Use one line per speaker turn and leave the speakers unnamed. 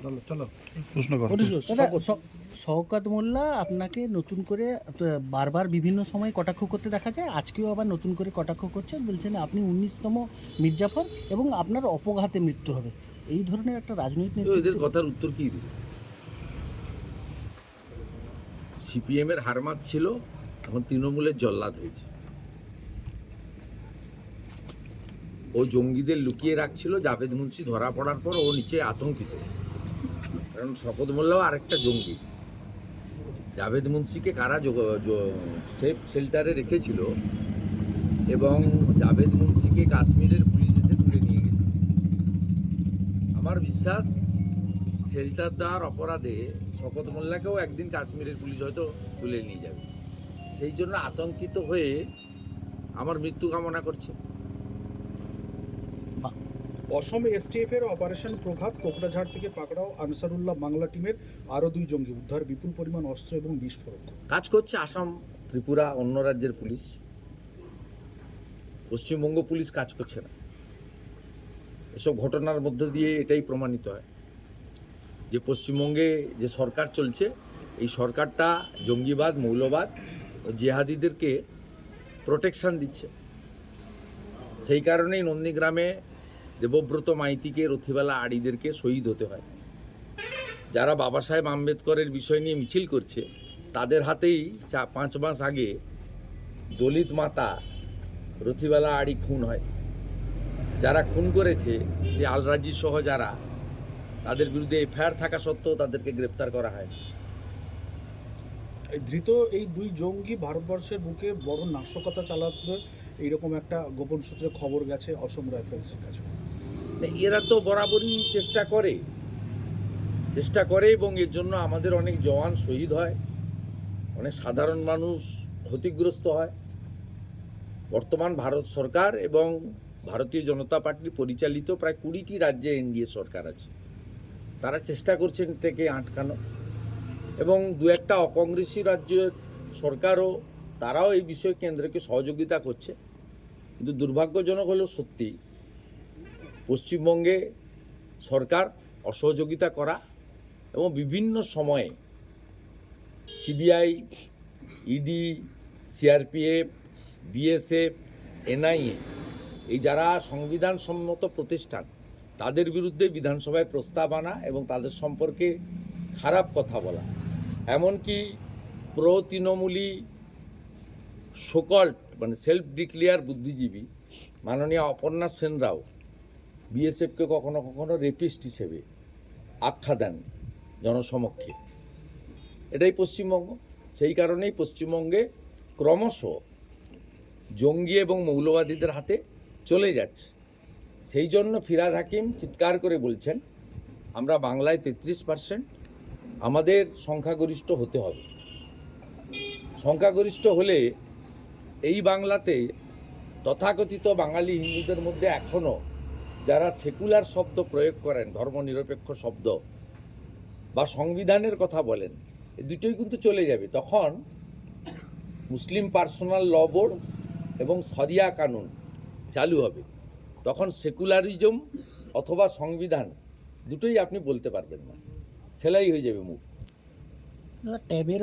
চলো
প্রশ্ন করো।
শওকত মোল্লা আপনাকে নতুন করে বারবার বিভিন্ন সময় কটাক্ষ করতে দেখা যায়, আজকেও আবার নতুন করে কটাক্ষ করছেন, বলছেন আপনি 19তম মির্জাফর এবং আপনার অপঘাতে মৃত্যু হবে। এই ধরনের একটা রাজনৈতিক
এদের কথার উত্তর কি দিবে? সিপিএম এর হারমাত ছিল, এখন তৃণমূলের জল্লাদ হয়েছে। ও জঙ্গিদের লুকিয়ে রাখছিল, জাভেদ মুন্সি ধরা পড়ার পর ও নিচে আতঙ্কিত, কারণ শপথ মোল্লাও আরেকটা জঙ্গি। জাভেদ মুন্সিকে কারা সেফ শেল্টারে রেখেছিল এবং জাভেদ মুন্সিকে কাশ্মীরের পুলিশ এসে তুলে নিয়ে গেছে। আমার বিশ্বাস শেল্টার দেওয়ার অপরাধে শপথ মোল্লাকেও একদিন কাশ্মীরের পুলিশ হয়তো তুলে নিয়ে যাবে। সেই জন্য আতঙ্কিত হয়ে আমার মৃত্যু কামনা করছে।
অসমে এসটিএফ এর অপারেশন প্রঘাত, কোকড়াঝাড় থেকে পাকড়াও আনসারুল্লাহ বাংলা টিমের আরও 2 জঙ্গি উদ্ধার, বিপুল পরিমাণ অস্ত্র এবং বিস্ফোরক।
কাজ করছে আসাম, ত্রিপুরা, অন্য রাজ্যের পুলিশ। পশ্চিমবঙ্গ পুলিশ কাজ করছে না। এসব ঘটনার মধ্য দিয়ে এটাই প্রমাণিত হয় যে পশ্চিমবঙ্গে যে সরকার চলছে, এই সরকারটা জঙ্গিবাদ, মৌলবাদ ও জিহাদিদেরকে প্রোটেকশন দিচ্ছে। সেই কারণেই নন্দীগ্রামে দেবব্রত মাইতিকে, রথিবালা আড়িদেরকে শহীদ হতে হয়। যারা বাবা সাহেব আম্বেদকরের বিষয় নিয়ে মিছিল করছে, তাদের হাতেই 5 মাস আগে দলিত মাতা রথিবালা আড়ি খুন হয়। যারা খুন করেছে সে আলরাজি সহ যারা, তাদের বিরুদ্ধে এফআইআর থাকা সত্ত্বেও তাদেরকে গ্রেপ্তার করা হয়।
ধৃত এই 2 জঙ্গি ভারতবর্ষের বুকে বড় নাশকতা চালাবে, এইরকম একটা গোপন সূত্রে খবর গেছে অসম রাইফেলসের কাছে।
এরা তো বরাবরই চেষ্টা করে এবং এর জন্য আমাদের অনেক জওয়ান শহীদ হয়, অনেক সাধারণ মানুষ ক্ষতিগ্রস্ত হয়। বর্তমান ভারত সরকার এবং ভারতীয় জনতা পার্টি পরিচালিত প্রায় 20টি রাজ্যে এনডিএ সরকার আছে, তারা চেষ্টা করছেন এটাকে আটকানো, এবং 2-1টা অকংগ্রেসি রাজ্যের সরকারও তারাও এই বিষয়ে কেন্দ্রকে সহযোগিতা করছে। কিন্তু দুর্ভাগ্যজনক হলো সত্যি, পশ্চিমবঙ্গে সরকার অসহযোগিতা করা এবং বিভিন্ন সময়ে CBI, ED, CRPF, BSF, NIA, এই যারা সংবিধানসম্মত প্রতিষ্ঠান, তাদের বিরুদ্ধে বিধানসভায় প্রস্তাব আনা এবং তাদের সম্পর্কে খারাপ কথা বলা, এমনকি প্রো তৃণমূলী সকল্ড মানে সেলফ ডিক্লেয়ার বুদ্ধিজীবী মাননীয় অপর্ণা সেনরাও বিএসএফকে কখনো কখনো রেপিস্ট হিসেবে আখ্যা দেন জনসমক্ষে। এটাই পশ্চিমবঙ্গ। সেই কারণেই পশ্চিমবঙ্গে ক্রমশ জঙ্গি এবং মৌলবাদীদের হাতে চলে যাচ্ছে। সেই জন্য ফিরহাদ হাকিম চিৎকার করে বলছেন, আমরা বাংলায় 33%, আমাদের সংখ্যাগরিষ্ঠ হতে হবে। সংখ্যাগরিষ্ঠ হলে এই বাংলাতে তথাকথিত বাঙালি হিন্দুদের মধ্যে এখনও যারা সেকুলার শব্দ প্রয়োগ করেন, ধর্মনিরপেক্ষ শব্দ বা সংবিধানের কথা বলেন, এই দুটোই কিন্তু চলে যাবে। তখন মুসলিম পার্সোনাল ল বোর্ড এবং শরিয়া কানুন চালু হবে। তখন সেকুলারিজম অথবা সংবিধান দুটোই আপনি বলতে পারবেন না, সেলাই হয়ে যাবে মুখ।
ট্যাবের